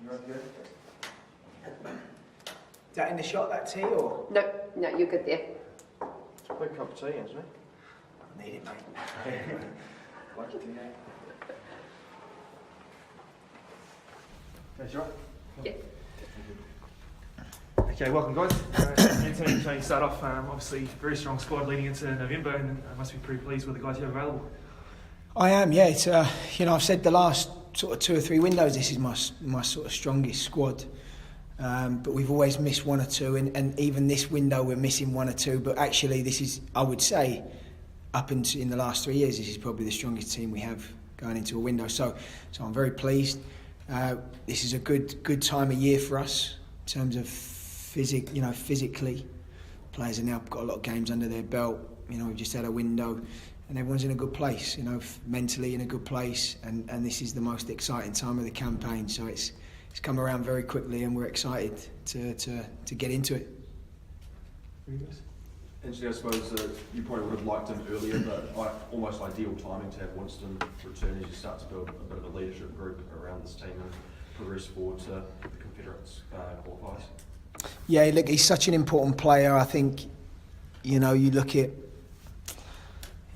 Is that in the shot, that tea, or? No, you're good there. It's a big cup of tea, isn't it? I need it, mate. Like it, yeah. That's right. Yeah. Okay, welcome guys. Anthony, so you start off, obviously very strong squad leading into November, and I must be pretty pleased with the guys you have available. I am, yeah. It's I've said the last sort of 2 or 3 windows, this is my sort of strongest squad. But we've always missed 1 or 2, and even this window we're missing 1 or 2. But actually, this is, I would say, up in the last 3 years, this is probably the strongest team we have going into a window. So I'm very pleased. This is a good time of year for us in terms of physically. Players have now got a lot of games under their belt. We've just had a window, and everyone's in a good place. Mentally in a good place, and this is the most exciting time of the campaign. So it's come around very quickly, and we're excited to get into it. Anthony, I suppose you probably would have liked him earlier, but almost ideal timing to have Winston return as you start to build a bit of a leadership group around this team and progress forward to the Confederates qualifiers. Yeah, look, he's such an important player. I think, you look at,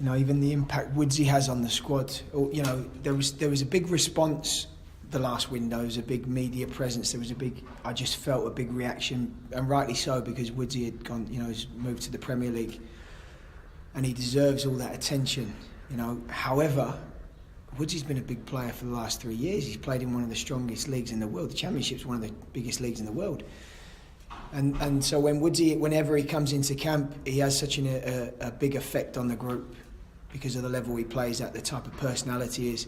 even the impact Woodsy has on the squad. There was a big response the last window. There was a big media presence. I just felt a big reaction, and rightly so, because Woodsy had gone, has moved to the Premier League, and he deserves all that attention. However, Woodsy's been a big player for the last 3 years. He's played in one of the strongest leagues in the world. The Championship's one of the biggest leagues in the world. And so whenever he comes into camp, he has such a big effect on the group because of the level he plays at, the type of personality he is.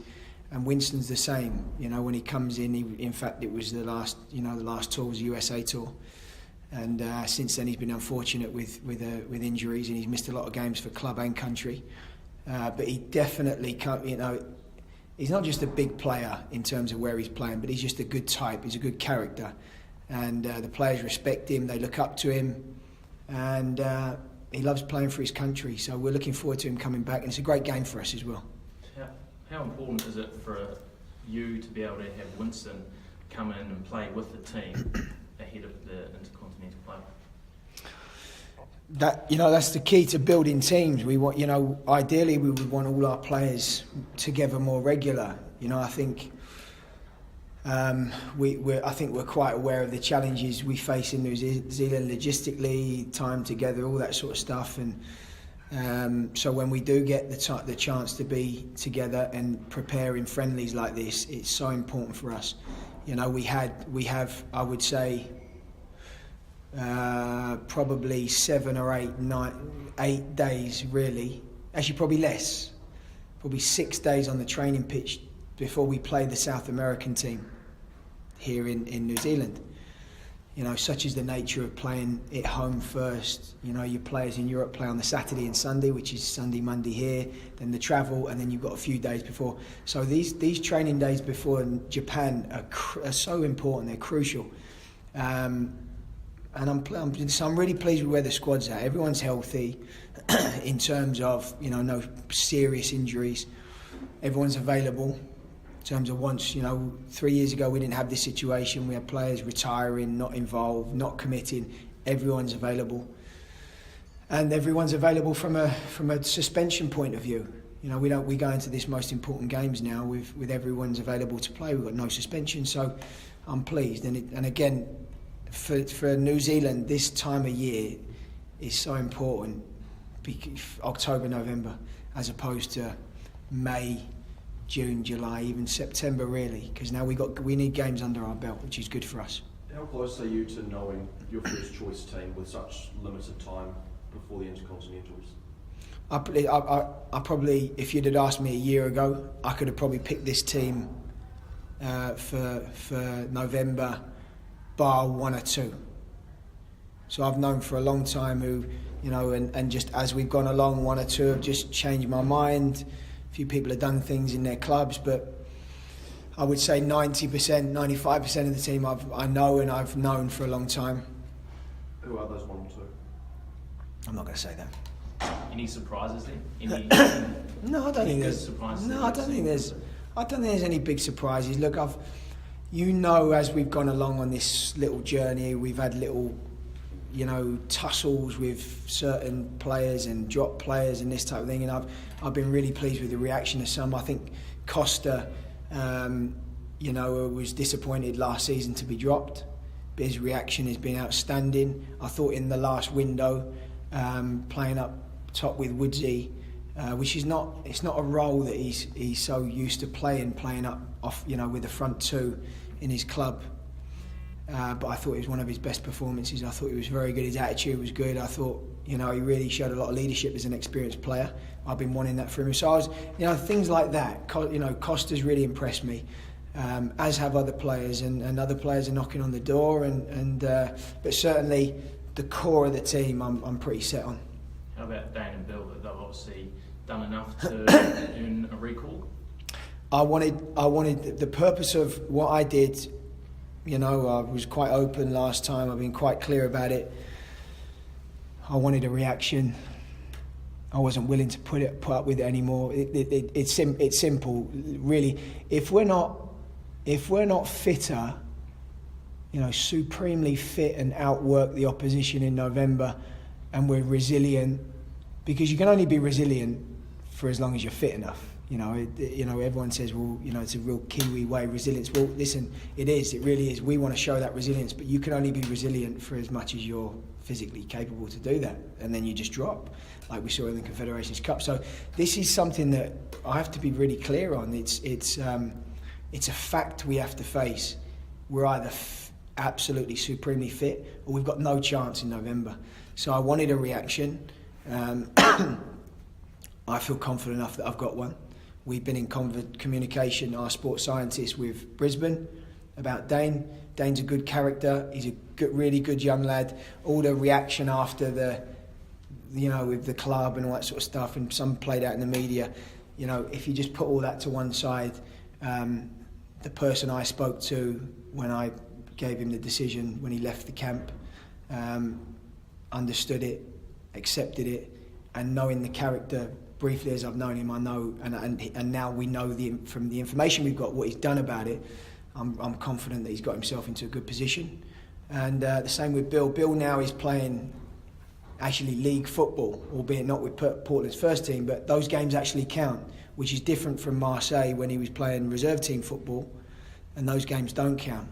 And Winston's the same. When he comes in, in fact, it was the last tour was the USA tour, and since then he's been unfortunate with injuries, and he's missed a lot of games for club and country. But he definitely can't. He's not just a big player in terms of where he's playing, but he's just a good type. He's a good character, and the players respect him. They look up to him, and he loves playing for his country. So we're looking forward to him coming back, and it's a great game for us as well. How important is it for you to be able to have Winston come in and play with the team ahead of the Intercontinental play? That's the key to building teams. We want, ideally we would want all our players together more regular. I think we're quite aware of the challenges we face in New Zealand logistically, time together, all that sort of stuff, and so when we do get the chance to be together and prepare in friendlies like this, it's so important for us. We have I would say probably 7 or 8 days really, actually probably less, probably 6 days on the training pitch before we play the South American team here in New Zealand. Such is the nature of playing at home first. Your players in Europe play on the Saturday and Sunday, which is Sunday, Monday here, then the travel, and then you've got a few days before. So these training days before in Japan are so important, they're crucial. And I'm really pleased with where the squad's at. Everyone's healthy in terms of, no serious injuries. Everyone's available. In terms of once, 3 years ago we didn't have this situation. We had players retiring, not involved, not committing. Everyone's available, and everyone's available from a suspension point of view. We go into this most important games now with everyone's available to play. We've got no suspension, so I'm pleased. And again, for New Zealand, this time of year is so important. October, November, as opposed to May, June, July, even September really, because now we need games under our belt, which is good for us. How close are you to knowing your first choice team with such limited time before the Intercontinentals? I probably, if you'd have asked me a year ago, I could have probably picked this team for November, bar 1 or 2. So I've known for a long time who, and just as we've gone along, 1 or 2 have just changed my mind. A few people have done things in their clubs, but I would say 90%, 95% of the team I know and I've known for a long time. Who are those 1 or 2? I'm not going to say that. Any surprises then? No, I don't think there's. Surprises? No, I don't think there's any big surprises. Look, as we've gone along on this little journey, we've had little, tussles with certain players and drop players and this type of thing, and I've been really pleased with the reaction of some. I think Costa, was disappointed last season to be dropped, but his reaction has been outstanding. I thought in the last window, playing up top with Woodsy, which is it's not a role that he's so used to playing up off, with the front two in his club. But I thought it was one of his best performances. I thought he was very good. His attitude was good. I thought, he really showed a lot of leadership as an experienced player. I've been wanting that from him. So I was, things like that. Costa's really impressed me, as have other players, and other players are knocking on the door. But certainly the core of the team, I'm pretty set on. How about Dane and Bill? They've obviously done enough to earn a recall. I wanted the purpose of what I did. I was quite open last time. I've been quite clear about it. I wanted a reaction. I wasn't willing to put up with it anymore. It's simple, really. If we're not fitter, supremely fit and outwork the opposition in November, and we're resilient, because you can only be resilient for as long as you're fit enough. Everyone says, well, it's a real Kiwi way, resilience. Well, listen, it is. It really is. We want to show that resilience, but you can only be resilient for as much as you're physically capable to do that, and then you just drop, like we saw in the Confederations Cup. So this is something that I have to be really clear on. It's a fact we have to face. We're either absolutely supremely fit, or we've got no chance in November. So I wanted a reaction. I feel confident enough that I've got one. We've been in communication, our sports scientists, with Brisbane about Dane. Dane's a good character. He's a really good young lad. All the reaction after with the club and all that sort of stuff, and some played out in the media. If you just put all that to one side, the person I spoke to when I gave him the decision when he left the camp understood it, accepted it, and knowing the character briefly as I've known him, I know, and now we know from the information we've got what he's done about it. I'm confident that he's got himself into a good position, and the same with Bill. Bill now is playing actually league football, albeit not with Portland's first team, but those games actually count, which is different from Marseille when he was playing reserve team football, and those games don't count.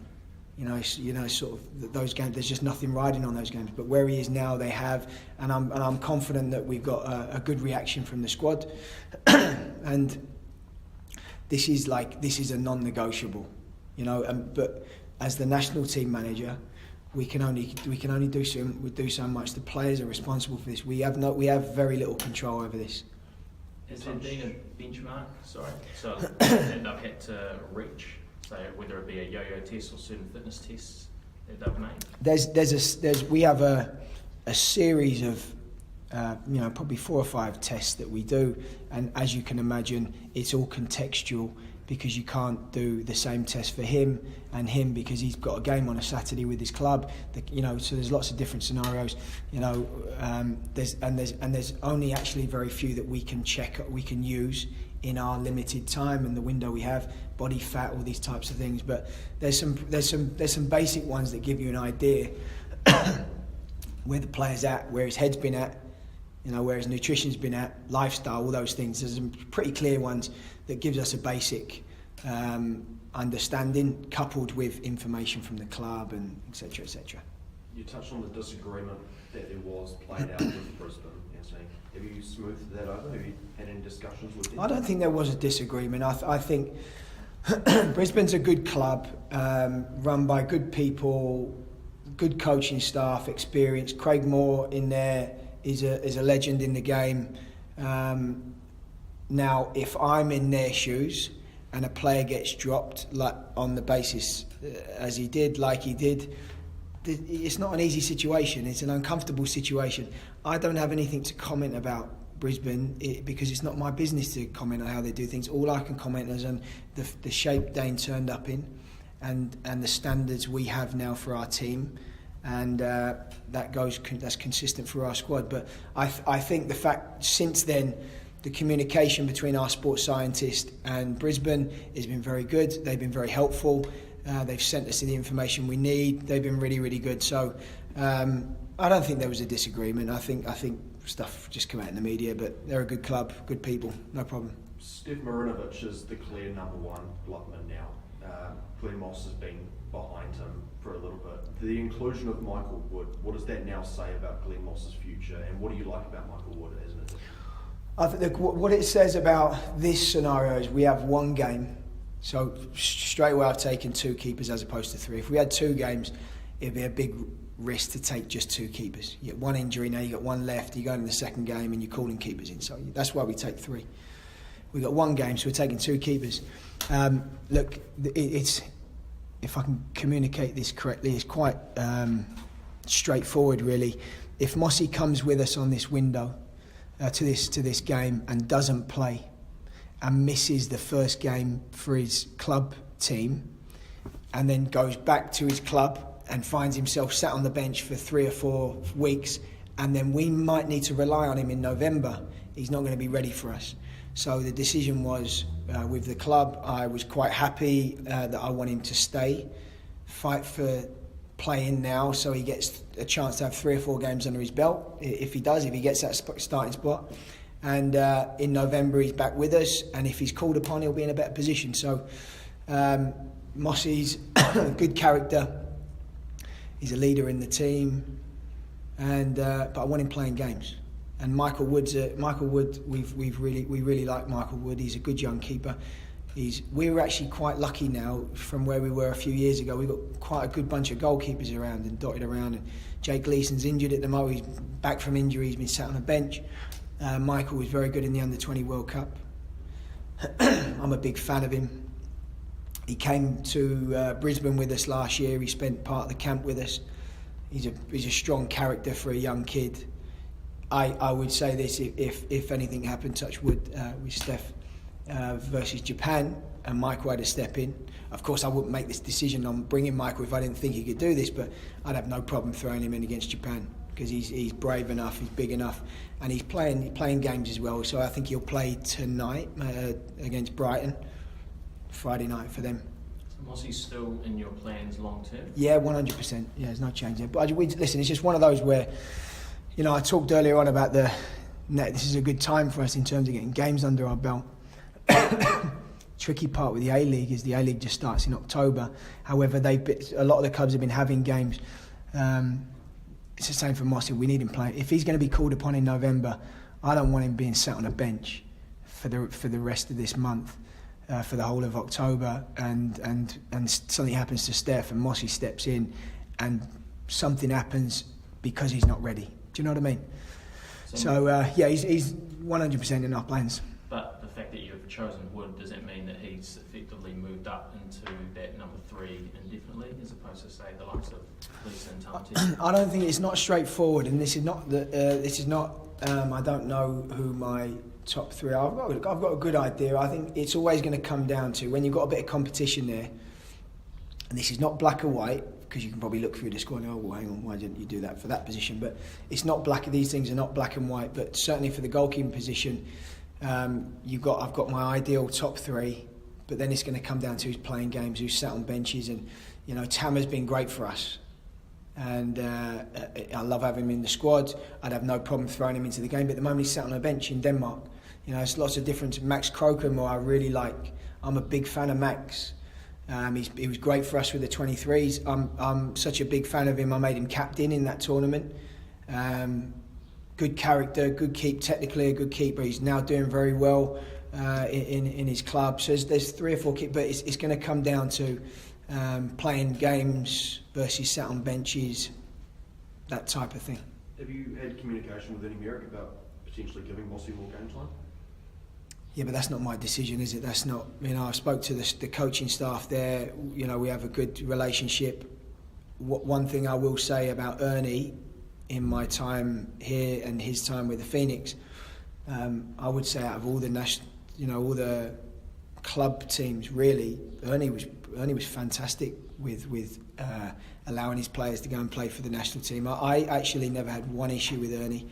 Sort of those games. There's just nothing riding on those games. But where he is now, they have, and I'm confident that we've got a good reaction from the squad, and this is a non-negotiable, But as the national team manager, we can only do so much. The players are responsible for this. We have very little control over this. Has there been a benchmark? So that they've had to reach. So whether it be a yo-yo test or certain fitness tests that they've made? We have a series of probably 4 or 5 tests that we do, and as you can imagine, it's all contextual, because you can't do the same test for him and him because he's got a game on a Saturday with his club. So there's lots of different scenarios. There's only actually very few that we can use in our limited time and the window we have. Body fat, all these types of things. But there's some basic ones that give you an idea where the player's at, where his head's been at, where his nutrition's been at, lifestyle, all those things. There's some pretty clear ones that gives us a basic understanding, coupled with information from the club and etc. etc. You touched on the disagreement that there was played out with Brisbane, Anthony. Have you smoothed that over? Have you had any discussions with them? I don't think there was a disagreement. I think Brisbane's a good club, run by good people, good coaching staff, experience. Craig Moore in there is a legend in the game. Now, if I'm in their shoes and a player gets dropped on the basis as he did, it's not an easy situation. It's an uncomfortable situation. I don't have anything to comment about Brisbane because it's not my business to comment on how they do things. All I can comment is on the shape Dane turned up in, and the standards we have now for our team, and that's consistent for our squad. But I think the fact since then, the communication between our sports scientist and Brisbane has been very good. They've been very helpful. They've sent us the information we need. They've been really, really good. So I don't think there was a disagreement. I think stuff just come out in the media, but they're a good club, good people, no problem. Steph Marinovic is the clear number one Glockman now. Glenn Moss has been behind him for a little bit. The inclusion of Michael Wood, what does that now say about Glenn Moss's future, and what do you like about Michael Wood as an addition? I think what it says about this scenario is we have one game, so straight away I've taken 2 keepers as opposed to 3. If we had 2 games, it'd be a big risk to take just 2 keepers. You get 1 injury, now you got 1 left, you go in the second game and you're calling keepers in, so that's why we take 3. We got 1 game, so we're taking 2 keepers. Look, it's, if I can communicate this correctly, it's quite straightforward really. If Mossy comes with us on this window to this game and doesn't play and misses the first game for his club team and then goes back to his club and finds himself sat on the bench for 3 or 4 weeks, and then we might need to rely on him in November, he's not going to be ready for us. So the decision was with the club. I was quite happy that I want him to stay, fight for playing now, so he gets a chance to have 3 or 4 games under his belt. If he gets that starting spot, and in November he's back with us, and if he's called upon, he'll be in a better position. So Mossy's a good character. He's a leader in the team, and but I want him playing games. And Michael Wood, we really like Michael Wood. He's a good young keeper. We were actually quite lucky now from where we were a few years ago. We've got quite a good bunch of goalkeepers around and dotted around. And Jake Gleason's injured at the moment. He's back from injury. He's been sat on a bench. Michael was very good in the Under-20 World Cup. I'm a big fan of him. He came to Brisbane with us last year. He spent part of the camp with us. He's a strong character for a young kid. I would say this, if anything happened, touch wood, with Steph versus Japan, and Michael had to step in. Of course, I wouldn't make this decision on bringing Michael if I didn't think he could do this, but I'd have no problem throwing him in against Japan because he's brave enough, he's big enough, and he's playing games as well. So I think he'll play tonight against Brighton, Friday night for them. Was he still in your plans long term? Yeah, 100%. Yeah, there's no change there. But listen, it's just one of those where, you know, I talked earlier on about this is a good time for us in terms of getting games under our belt. Tricky part with the A-League is the A-League just starts in October. However, a lot of the clubs have been having games. It's the same for Mossy. We need him playing. If he's going to be called upon in November, I don't want him being sat on a bench for the rest of this month, for the whole of October, and something happens to Steph and Mossy steps in, and something happens because he's not ready. Do you know what I mean? So yeah, he's 100% in our plans. But the fact that you've chosen Wood, does that mean that he's effectively moved up into that number 3 indefinitely, as opposed to say the likes of Lisa and Tamati? I don't think it's not straightforward, and this is not. I don't know who my top 3 are. I've got a good idea. I think it's always going to come down to when you've got a bit of competition there, and this is not black or white, because you can probably look through the score and go, oh, hang on, why didn't you do that for that position? But it's not black. These things are not black and white. But certainly for the goalkeeping position, I've got my ideal top 3. But then it's going to come down to who's playing games, who's sat on benches, and you know, Tam has been great for us, and I love having him in the squad. I'd have no problem throwing him into the game. But at the moment he's sat on a bench in Denmark. You know, it's lots of difference. Max Crocombe, who I really like. I'm a big fan of Max. He was great for us with the 23s. I'm such a big fan of him. I made him captain in that tournament. Good character, technically a good keeper. He's now doing very well in his club. So there's 3 or 4 keepers, but it's going to come down to playing games versus sat on benches, that type of thing. Have you had communication with Ernie Merrick about potentially giving Mossy more game time? Yeah, but that's not my decision, is it? That's not, you know, I spoke to the coaching staff there. You know, we have a good relationship. One thing I will say about Ernie, in my time here and his time with the Phoenix, I would say out of all the all the club teams, really, Ernie was fantastic with allowing his players to go and play for the national team. I actually never had one issue with Ernie.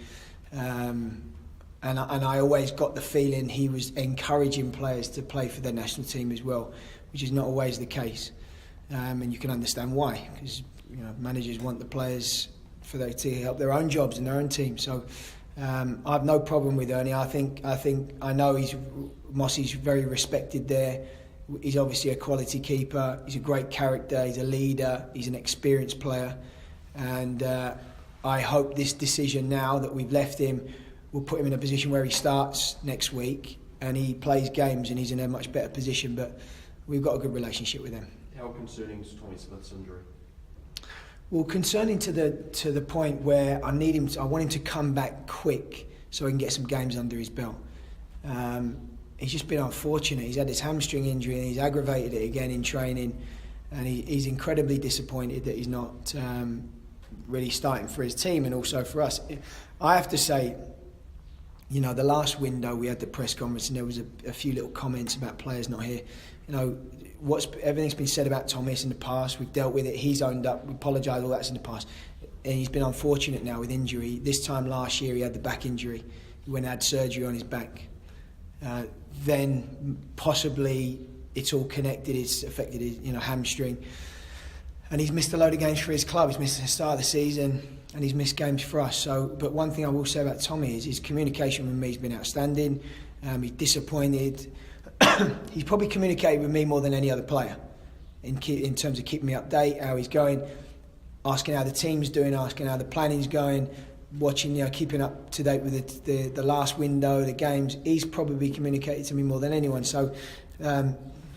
And I always got the feeling he was encouraging players to play for their national team as well, which is not always the case. and you can understand why, because managers want the players for them to help their own jobs and their own team. So I have no problem with Ernie. I know Mossy's very respected there. He's obviously a quality keeper. He's a great character. He's a leader. He's an experienced player, and I hope this decision now that we've left him will put him in a position where he starts next week and he plays games and he's in a much better position. But we've got a good relationship with him. How concerning is Tommy Smith's injury? Well, concerning to the point where I want him to come back quick so he can get some games under his belt. He's just been unfortunate. He's had his hamstring injury and he's aggravated it again in training, and he's incredibly disappointed that he's not really starting for his team and also for us. I have to say, the last window we had the press conference and there was a few little comments about players not here. Everything's been said about Thomas in the past. We've dealt with it. He's owned up. We apologise. All that's in the past. And he's been unfortunate now with injury. This time last year he had the back injury. He went and had surgery on his back. Then possibly it's all connected. It's affected his hamstring. And he's missed a load of games for his club. He's missed the start of the season and he's missed games for us. But one thing I will say about Tommy is his communication with me has been outstanding. He's disappointed. He's probably communicated with me more than any other player in terms of keeping me updated, how he's going, asking how the team's doing, asking how the planning's going, watching, keeping up to date with the last window, the games. He's probably communicated to me more than anyone. So I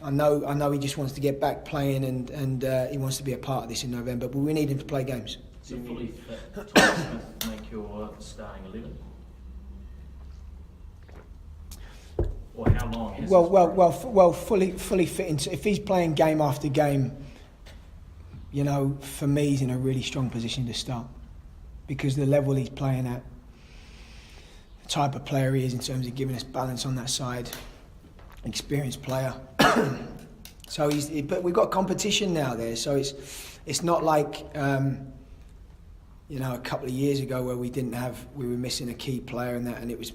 know he just wants to get back playing and he wants to be a part of this in November. But we need him to play games. Does a fully fit Thomas Smith make your starting 11? Or how long has fully fit into, if he's playing game after game, for me he's in a really strong position to start because the level he's playing at, the type of player he is in terms of giving us balance on that side, experienced player. But we've got competition now there, so it's not like a couple of years ago where we were missing a key player and it was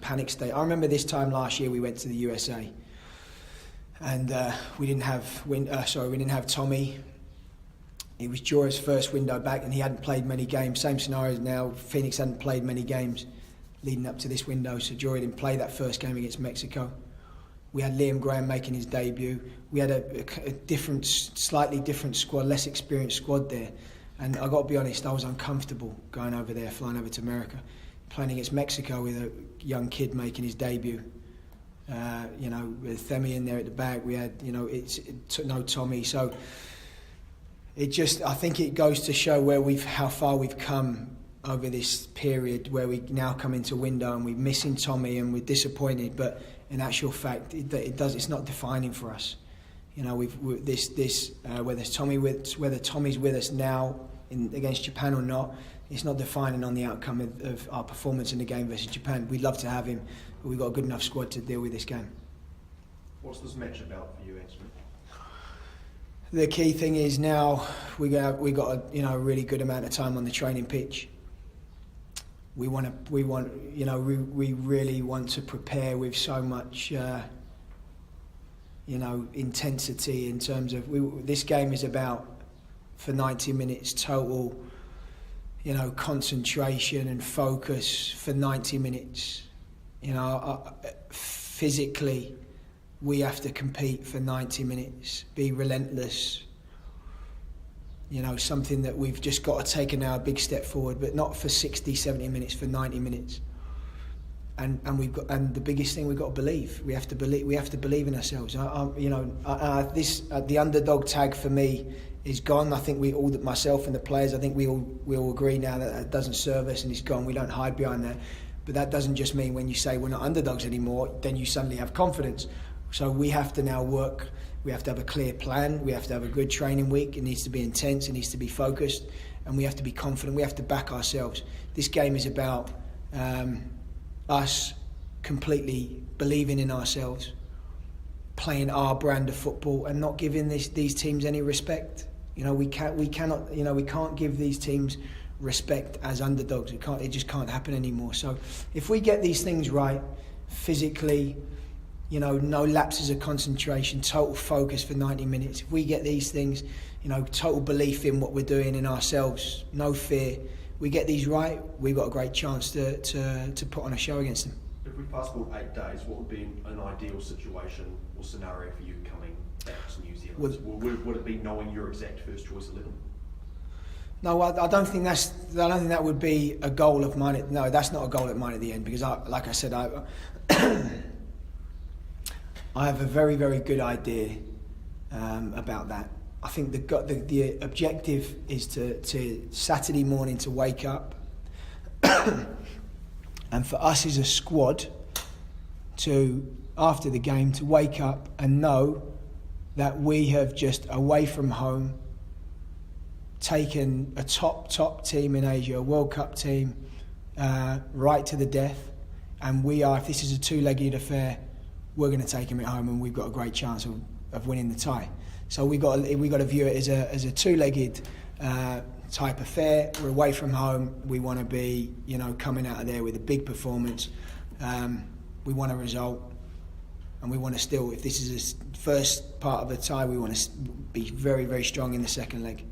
panic state. I remember this time last year we went to the USA and we didn't have Tommy. It was Jorah's first window back and he hadn't played many games. Same scenario as now. Phoenix hadn't played many games leading up to this window, so Jorah didn't play that first game against Mexico. We had Liam Graham making his debut. We had a slightly different squad, less experienced squad there. And I got to be honest, I was uncomfortable going over there, flying over to America, playing against Mexico with a young kid making his debut. With Themi in there at the back, we had, no Tommy. So I think it goes to show how far we've come over this period where we now come into window and we're missing Tommy and we're disappointed. But in actual fact, it's not defining for us. Whether Tommy's with us now against Japan or not, it's not defining on the outcome of our performance in the game versus Japan. We'd love to have him, but we've got a good enough squad to deal with this game. What's this match about for you, Anthony? The key thing is now we got a really good amount of time on the training pitch. We really want to prepare with so much intensity in terms of this game is about for 90 minutes total concentration and focus for 90 minutes. Physically we have to compete for 90 minutes, be relentless. Something that we've just got to take now a big step forward, but not for 60, 70 minutes, for 90 minutes. And the biggest thing we've got to believe. We have to believe in ourselves. The underdog tag for me is gone. I think myself and the players, I think we all agree now that doesn't serve us and it's gone. We don't hide behind that. But that doesn't just mean when you say we're not underdogs anymore, then you suddenly have confidence. So we have to now work. We have to have a clear plan. We have to have a good training week. It needs to be intense. It needs to be focused. And we have to be confident. We have to back ourselves. This game is about us completely believing in ourselves, playing our brand of football and not giving these teams any respect. We can't give these teams respect as underdogs. It just can't happen anymore. So if we get these things right, physically, You know, no lapses of concentration, total focus for 90 minutes. If we get these things, you know, total belief in what we're doing in ourselves, no fear. We get these right, we've got a great chance to put on a show against them. If we fast forward 8 days, what would be an ideal situation or scenario for you coming back to New Zealand? Would it be knowing your exact first choice 11? No, I don't think that would be a goal of mine. No, that's not a goal of mine at the end, because like I said, I have a very, very good idea about that. I think the objective is to Saturday morning to wake up, and for us as a squad to, after the game, to wake up and know that we have just away from home taken a top team in Asia, a World Cup team, right to the death, and if this is a two-legged affair, we're going to take them at home, and we've got a great chance of winning the tie. So we got to view it as a two-legged type affair. We're away from home. We want to be, you know, coming out of there with a big performance. We want a result, and we want to still, if this is the first part of a tie, we want to be very, very strong in the second leg.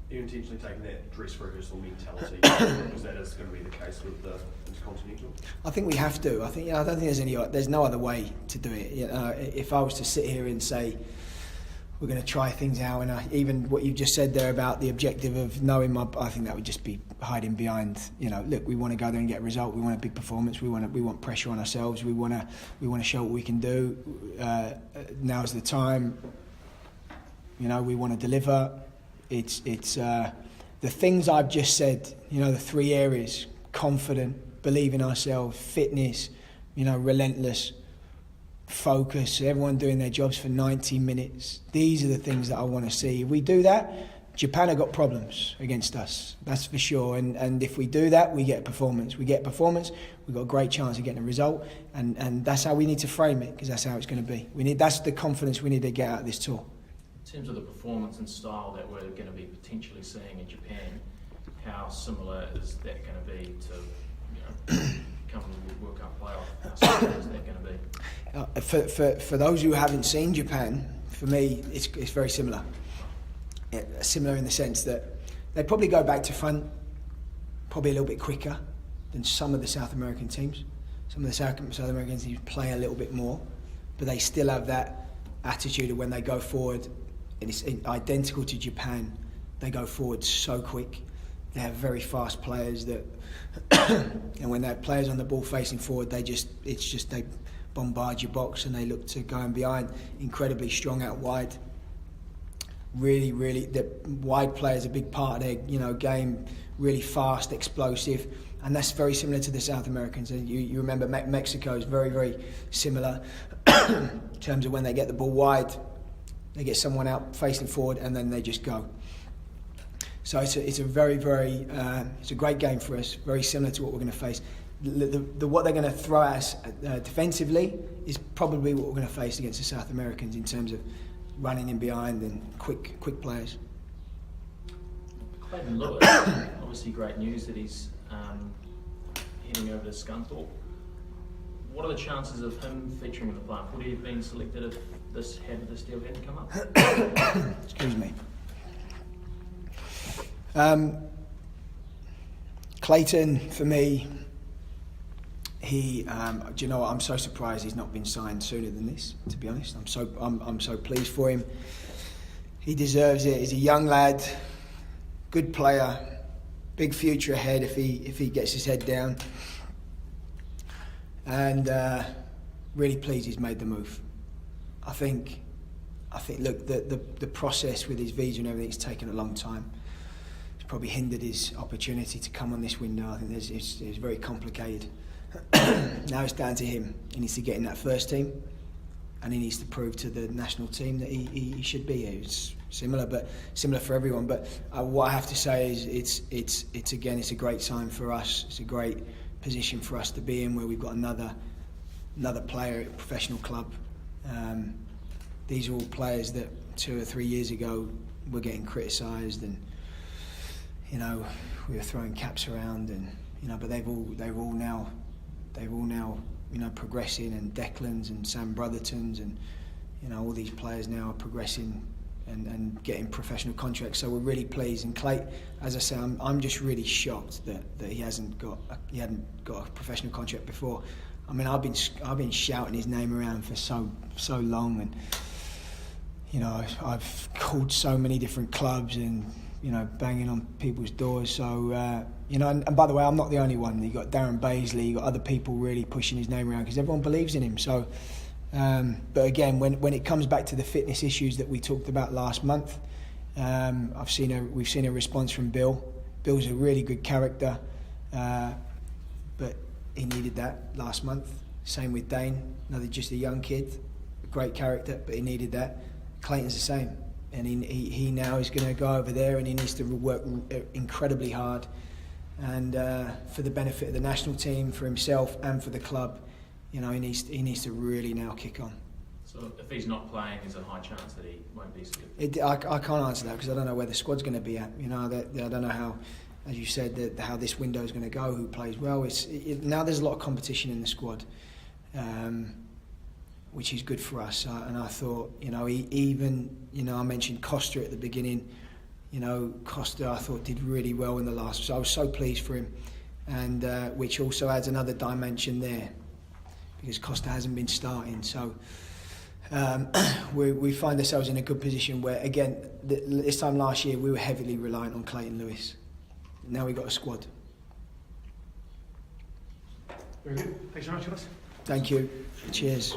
Are you intentionally taking that dress rehearsal mentality, because that is going to be the case with the Intercontinental? I think we have to. I don't think there's no other way to do it. You know, if I was to sit here and say we're going to try things out, and even what you just said there about the objective of knowing I think that would just be hiding behind, you know, look, we want to go there and get a result. We want a big performance. We want pressure on ourselves. We want to show what we can do. Now's the time. You know, we want to deliver. It's the things I've just said, you know, the three areas: confident, believe in ourselves, fitness, you know, relentless, focus, everyone doing their jobs for 90 minutes. These are the things that I want to see. If we do that, Japan have got problems against us, that's for sure. And if we do that, we get performance. We've got a great chance of getting a result, and that's how we need to frame it, because that's how it's going to be. That's the confidence we need to get out of this tour. In terms of the performance and style that we're going to be potentially seeing in Japan, how similar is that going to be to, you know, come to the World Cup playoff? How similar is that going to be? For those who haven't seen Japan, for me, it's very similar. Similar in the sense that they probably go back to front, probably a little bit quicker than some of the South American teams. Some of the South American teams play a little bit more, but they still have that attitude of when they go forward. And it's identical to Japan. They go forward so quick. They have very fast players that, and when they have players on the ball facing forward, they bombard your box and they look to go in behind. Incredibly strong out wide. Really, the wide play is a big part of their, you know, game. Really fast, explosive, and that's very similar to the South Americans. And you remember Mexico is very, very similar in terms of when they get the ball wide. They get someone out facing forward, and then they just go. So it's a very, very it's a great game for us. Very similar to what we're going to face. What they're going to throw at us defensively is probably what we're going to face against the South Americans in terms of running in behind and quick players. Clayton Lewis, obviously great news that he's heading over to Scunthorpe. What are the chances of him featuring in the playoff? Would he have been selected if this deal hadn't come up? Excuse me. Clayton, for me, do you know what? I'm so surprised he's not been signed sooner than this. To be honest, I'm so pleased for him. He deserves it. He's a young lad, good player, big future ahead if he gets his head down. And really pleased he's made the move. I think. Look, the process with his visa and everything's taken a long time. It's probably hindered his opportunity to come on this window. I think it's very complicated. Now it's down to him. He needs to get in that first team, and he needs to prove to the national team that he should be here. It's similar for everyone. But what I have to say is it's a great sign for us. It's a great position for us to be in, where we've got another player at a professional club. These are all players that 2 or 3 years ago were getting criticised, and you know, we were throwing caps around, and you know, but they've all now progressing, and Declan's and Sam Brotherton's, and all these players now are progressing and getting professional contracts. So we're really pleased. And Clay, as I say, I'm just really shocked that he hadn't got a professional contract before. I mean, I've been shouting his name around for so long, and I've called so many different clubs and banging on people's doors. So and by the way, I'm not the only one. You got Darren Baisley, you got other people really pushing his name around because everyone believes in him. So. But again, when it comes back to the fitness issues that we talked about last month, we've seen a response from Bill. Bill's a really good character, but he needed that last month. Same with Dane, just a young kid, a great character, but he needed that. Clayton's the same, and he now is going to go over there and he needs to work incredibly hard, and for the benefit of the national team, for himself, and for the club. He needs to really now kick on. So if he's not playing, there's a high chance that he won't be selected? I can't answer that because I don't know where the squad's going to be at. I don't know how, as you said, how this window is going to go, who plays well. Now there's a lot of competition in the squad, which is good for us. And I thought, I mentioned Costa at the beginning. Costa I thought did really well in the last. So I was so pleased for him, and which also adds another dimension there, because Costa hasn't been starting. So we find ourselves in a good position where, again, this time last year we were heavily reliant on Clayton Lewis. Now we've got a squad. Very good. Thanks very much, guys. Thank you. Cheers.